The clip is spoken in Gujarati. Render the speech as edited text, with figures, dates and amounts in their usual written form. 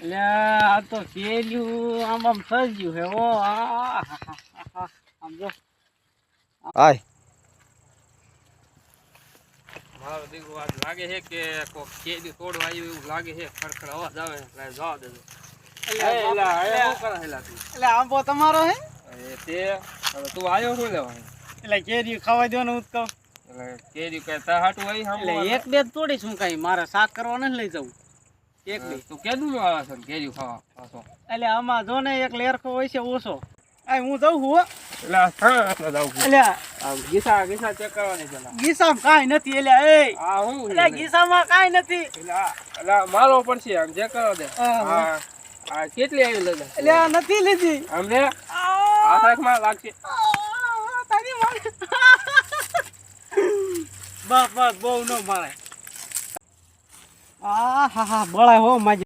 એટલે આ તો કેલ્યું આમ સજ્યું હે ઓ આમ જો આય મારો દીકરો આજ લાગે છે કે કોક કેદી તોડવા આવ્યું એવું લાગે છે. ખડખડ અવાજ આવે એટલે જવા દેજો. એટલે આંબો તમારો હે તે હવે તું આવ્યો શું લેવા? એટલે કેરી ખાવા દેવાનું હું જ કહું. એટલે કેદી કઈ તા હાટું આવી એટલે એક બે જ તોડીશું કઈ મારે શાક કરવા નથી લઈ જવું. એક બે તું કેદું નો આવે છે કેરી ખાવા પાછો? એટલે આમાં જો ને એક લેરખો હોય છે ઓછો. આ હું જઉં હું હો. એટલે હા જાવ એટલે ગીસા ચેક કરવાની છે. ગીસામાં કાંઈ નથી. એટલે એ આ હું એટલે ગીસામાં કાંઈ નથી. એટલે મારો પડશે આમ ચેક કરવા દે. હા. આ કેટલી આવી લેજે? એટલે આ નથી લીધી. આમ રે આ સાઈડમાં લાગશે. તારી માં બસ બહુ ન મારે. હા બળાય હો માજી.